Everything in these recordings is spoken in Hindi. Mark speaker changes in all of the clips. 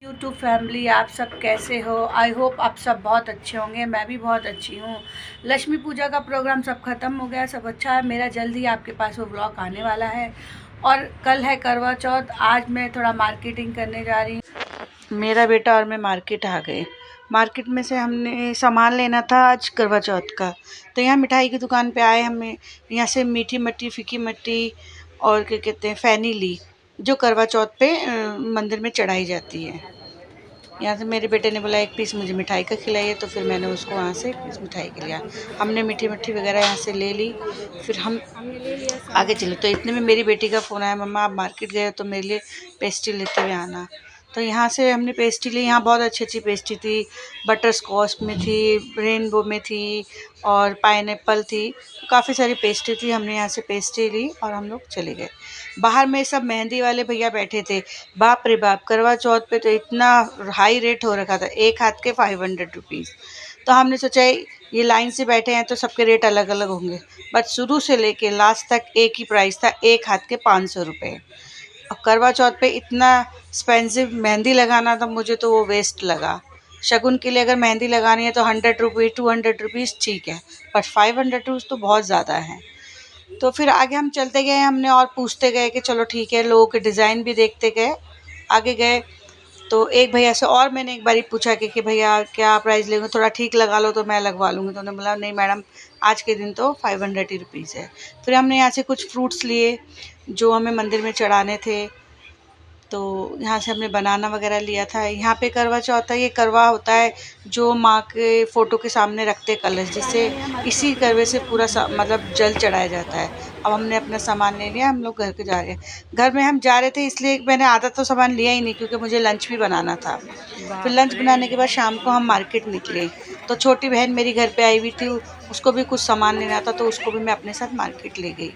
Speaker 1: यूट्यूब फैमिली, आप सब कैसे हो? आई होप आप सब बहुत अच्छे होंगे। मैं भी बहुत अच्छी हूँ। लक्ष्मी पूजा का प्रोग्राम सब ख़त्म हो गया, सब अच्छा है। मेरा जल्द ही आपके पास वो व्लॉग आने वाला है। और कल है करवा चौथ। आज मैं थोड़ा मार्केटिंग करने जा रही हूँ। मेरा बेटा और मैं मार्केट आ गए। मार्केट में से हमने सामान लेना था आज करवा चौथ का। तो यहाँ मिठाई की दुकान पे आए। हमें यहाँ से मीठी मट्टी, फीकी मट्टी और क्या कहते हैं, फैनी ली, जो करवा चौथ पे मंदिर में चढ़ाई जाती है। यहाँ से मेरे बेटे ने बोला एक पीस मुझे मिठाई का खिलाइए, तो फिर मैंने उसको वहाँ से एक पीस मिठाई के लिया। हमने मीठी मट्ठी वगैरह यहाँ से ले ली। फिर हम आगे चले तो इतने में मेरी बेटी का फ़ोन आया, मम्मा आप मार्केट गए तो मेरे लिए पेस्ट्री लेते हुए आना। तो यहाँ से हमने पेस्ट्री ली। यहाँ बहुत अच्छी अच्छी पेस्ट्री थी। बटर स्कॉच में थी, रेनबो में थी और पाइनएप्पल थी। काफ़ी सारी पेस्ट्री थी। हमने यहाँ से पेस्ट्री ली और हम लोग चले गए। बाहर में सब मेहंदी वाले भैया बैठे थे। बाप रे बाप, करवा चौथ पे तो इतना हाई रेट हो रखा था, एक हाथ के 500 रुपीज़। तो हमने सोचा ये लाइन से बैठे हैं तो सबके रेट अलग अलग होंगे, बट शुरू से लेके लास्ट तक एक ही प्राइस था, एक हाथ के 500 रुपये। अब करवा चौथ पे इतना एक्सपेंसिव मेहंदी लगाना था, मुझे तो वो वेस्ट लगा। शगुन के लिए अगर मेहंदी लगानी है तो 100 रुपीज़ 200 रुपीज़ ठीक है, बट 500 रुपीज़ तो बहुत ज़्यादा है। तो फिर आगे हम चलते गए, हमने और पूछते गए कि चलो ठीक है, लोगों के डिज़ाइन भी देखते गए। आगे गए तो एक भैया से और मैंने एक बारी पूछा कि भैया क्या प्राइस लेंगे, थोड़ा ठीक लगा लो तो मैं लगवा लूँगी। तो उन्होंने बोला नहीं मैडम, आज के दिन तो 500 ही रुपीज़ है। फिर हमने यहाँ से कुछ फ्रूट्स लिए जो हमें मंदिर में चढ़ाने थे। तो यहाँ से हमने बनाना वगैरह लिया था। यहाँ पे करवा चौथ है, ये करवा होता है जो माँ के फ़ोटो के सामने रखते कलश, जिससे इसी करवे से पूरा मतलब जल चढ़ाया जाता है। अब हमने अपना सामान ले लिया, हम लोग घर के जा रहे हैं। घर में हम जा रहे थे इसलिए मैंने आधा तो सामान लिया ही नहीं, क्योंकि मुझे लंच भी बनाना था। फिर लंच बनाने के बाद शाम को हम मार्केट निकले। तो छोटी बहन मेरी घर पे आई हुई थी, उसको भी कुछ सामान लेना था, तो उसको भी मैं अपने साथ मार्केट ले गई।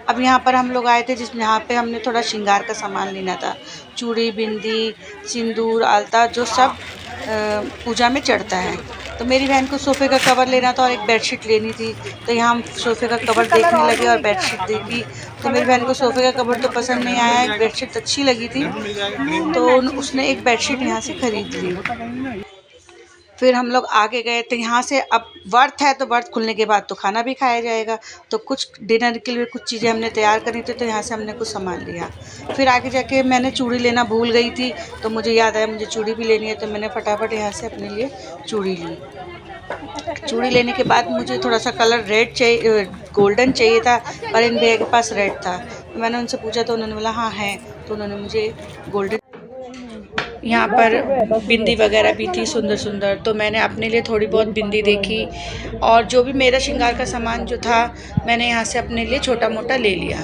Speaker 1: अब यहाँ पर हम लोग आए थे जिस यहाँ पे हमने थोड़ा श्रृंगार का सामान लेना था। चूड़ी, बिंदी, सिंदूर, आलता, जो सब पूजा में चढ़ता है। तो मेरी बहन को सोफ़े का कवर लेना था और एक बेडशीट लेनी थी। तो यहाँ हम सोफ़े का कवर देखने लगे और बेडशीट देखी। तो मेरी बहन को सोफ़े का कवर तो पसंद नहीं आया, एक बेडशीट अच्छी लगी थी, तो उसने एक बेडशीट यहाँ से ख़रीद ली। फिर हम लोग आगे गए तो यहाँ से अब व्रत है, तो व्रत खुलने के बाद तो खाना भी खाया जाएगा। तो कुछ डिनर के लिए कुछ चीज़ें हमने तैयार करी थी, तो यहाँ से हमने कुछ सामान लिया। फिर आगे जाके मैंने चूड़ी लेना भूल गई थी, तो मुझे याद आया मुझे चूड़ी भी लेनी है, तो मैंने फटाफट यहाँ से अपने लिए चूड़ी ली। चूड़ी लेने के बाद मुझे थोड़ा सा कलर रेड चाहिए, गोल्डन चाहिए था, पर इन भैया के पास रेड था। तो मैंने उनसे पूछा तो उन्होंने बोला हाँ है, तो उन्होंने मुझे गोल्डन। यहाँ पर बिंदी वगैरह भी थी सुंदर सुंदर, तो मैंने अपने लिए थोड़ी बहुत बिंदी देखी। और जो भी मेरा श्रृंगार का सामान जो था, मैंने यहाँ से अपने लिए छोटा मोटा ले लिया।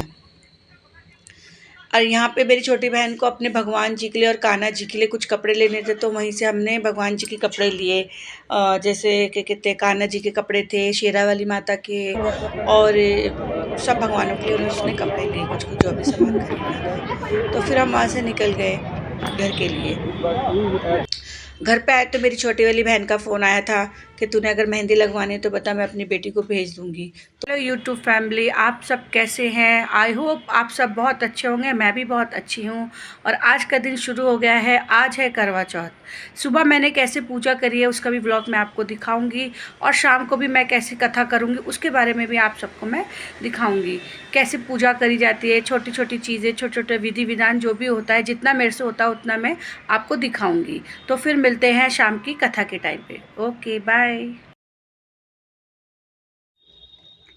Speaker 1: और यहाँ पे मेरी छोटी बहन को अपने भगवान जी के लिए और कान्हा जी के लिए कुछ कपड़े लेने थे, तो वहीं से हमने भगवान जी के कपड़े लिए। जैसे क्या कहते हैं, कान्हा जी के कपड़े थे, शेरा वाली माता के, और सब भगवानों के लिए उसने कपड़े लिए, कुछ कुछ जो भी सामान खरीदना था। तो फिर हम वहाँ से निकल गए घर के लिए। घर पे आए तो मेरी छोटी वाली बहन का फ़ोन आया था कि तूने अगर मेहंदी लगवानी है तो बता, मैं अपनी बेटी को भेज दूँगी। तो हेलो यूट्यूब फैमिली, आप सब कैसे हैं? आई होप आप सब बहुत अच्छे होंगे। मैं भी बहुत अच्छी हूँ। और आज का दिन शुरू हो गया है। आज है करवा चौथ। सुबह मैंने कैसे पूजा करी है उसका भी व्लॉग मैं आपको दिखाऊंगी, और शाम को भी मैं कैसे कथा करूँगी उसके बारे में भी आप सबको मैं दिखाऊँगी। कैसे पूजा करी जाती है, छोटी छोटी चीज़ें, छोटे छोटे विधि विधान जो भी होता है, जितना मेरे से होता है उतना मैं आपको दिखाऊँगी। तो फिर मिलते हैं शाम की कथा के टाइम पे। Okay bye.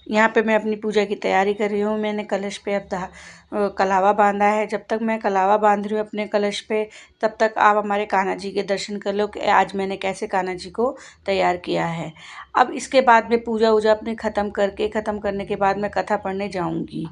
Speaker 1: यहाँ पे मैं अपनी पूजा की तैयारी कर रही हूँ। मैंने कलश पे अब कलावा बांधा है। जब तक मैं कलावा बांध रही हूँ अपने कलश पे, तब तक आप हमारे कान्हा जी के दर्शन कर लो कि आज मैंने कैसे कान्हा जी को तैयार किया है। अब इसके बाद में पूजा वूजा अपनी ख़त्म करने के बाद मैं कथा पढ़ने जाऊँगी।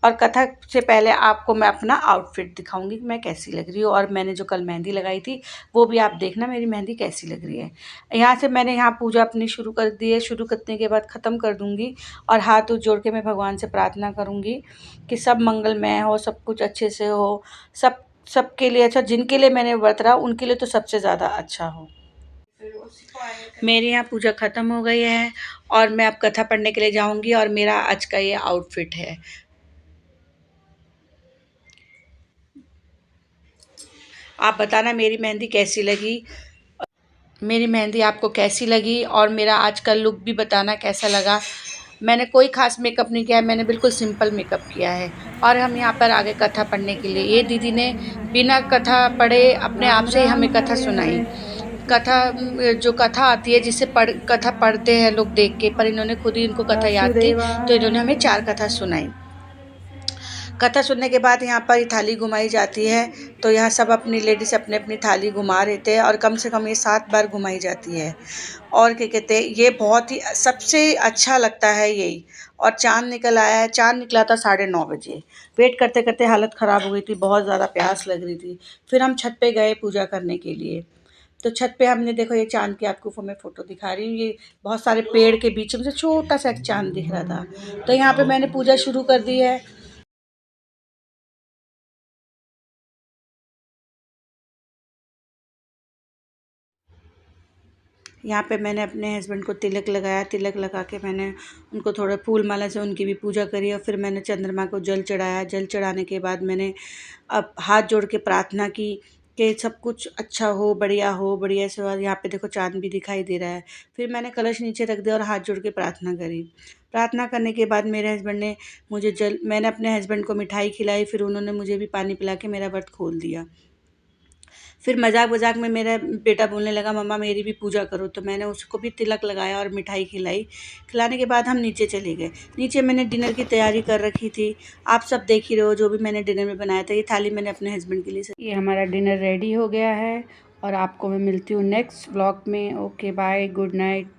Speaker 1: और कथा से पहले आपको मैं अपना आउटफिट दिखाऊँगी कि मैं कैसी लग रही हूँ। और मैंने जो कल मेहंदी लगाई थी वो भी आप देखना मेरी मेहंदी कैसी लग रही है। यहाँ से मैंने यहाँ पूजा अपनी शुरू कर दी है। शुरू करने के बाद ख़त्म कर दूँगी, और हाथ उठ जोड़ के मैं भगवान से प्रार्थना करूँगी कि सब मंगलमय हो, सब कुछ अच्छे से हो, सबके लिए अच्छा, जिनके लिए मैंने व्रत रहा उनके लिए तो सबसे ज़्यादा अच्छा हो। मेरे यहाँ पूजा ख़त्म हो गई है और मैं अब कथा पढ़ने के लिए जाऊँगी, और मेरा आज का ये आउटफिट है। आप बताना मेरी मेहंदी कैसी लगी, मेरी मेहंदी आपको कैसी लगी, और मेरा आज का लुक भी बताना कैसा लगा। मैंने कोई ख़ास मेकअप नहीं किया है, मैंने बिल्कुल सिंपल मेकअप किया है। और हम यहाँ पर आगे कथा पढ़ने के लिए, ये दीदी ने बिना कथा पढ़े अपने आप से ही हमें कथा सुनाई। कथा जो कथा आती है जिसे कथा पढ़ते हैं लोग देख के, पर इन्होंने खुद ही इनको कथा याद थी तो इन्होंने हमें 4 कथा सुनाई। कथा सुनने के बाद यहाँ पर थाली घुमाई जाती है, तो यहाँ सब अपनी लेडीज़ अपने अपनी थाली घुमा रहे थे, और कम से कम ये 7 बार घुमाई जाती है। और क्या कहते हैं, ये बहुत ही सबसे अच्छा लगता है यही। और चाँद निकल आया है, चाँद निकला था 9:30 बजे। वेट करते करते हालत ख़राब हो गई थी, बहुत ज़्यादा प्यास लग रही थी। फिर हम छत पे गए पूजा करने के लिए। तो छत पे हमने देखो ये चाँद की आपको मैं फ़ोटो दिखा रही हूँ, ये बहुत सारे पेड़ के बीच में से छोटा सा एक चाँद दिख रहा था। तो यहाँ पे मैंने पूजा शुरू कर दी है। यहाँ पे मैंने अपने हस्बैंड को तिलक लगाया, तिलक लगा के मैंने उनको थोड़ा फूल माला से उनकी भी पूजा करी, और फिर मैंने चंद्रमा को जल चढ़ाया। जल चढ़ाने के बाद मैंने अब हाथ जोड़ के प्रार्थना की कि सब कुछ अच्छा हो, बढ़िया से। और यहाँ पे देखो चाँद भी दिखाई दे रहा है। फिर मैंने कलश नीचे रख दिया और हाथ जोड़ के प्रार्थना करी। प्रार्थना करने के बाद मेरे हस्बैंड ने मैंने अपने हस्बैंड को मिठाई खिलाई, फिर उन्होंने मुझे भी पानी पिला के मेरा व्रत खोल दिया। फिर मज़ाक में मेरा बेटा बोलने लगा मम्मा मेरी भी पूजा करो, तो मैंने उसको भी तिलक लगाया और मिठाई खिलाई। खिलाने के बाद हम नीचे चले गए। नीचे मैंने डिनर की तैयारी कर रखी थी, आप सब देख ही रहे हो जो भी मैंने डिनर में बनाया था। ये थाली मैंने अपने हस्बैंड के लिए। ये हमारा डिनर रेडी हो गया है, और आपको मैं मिलती हूँ नेक्स्ट ब्लॉग में। Okay bye, good night.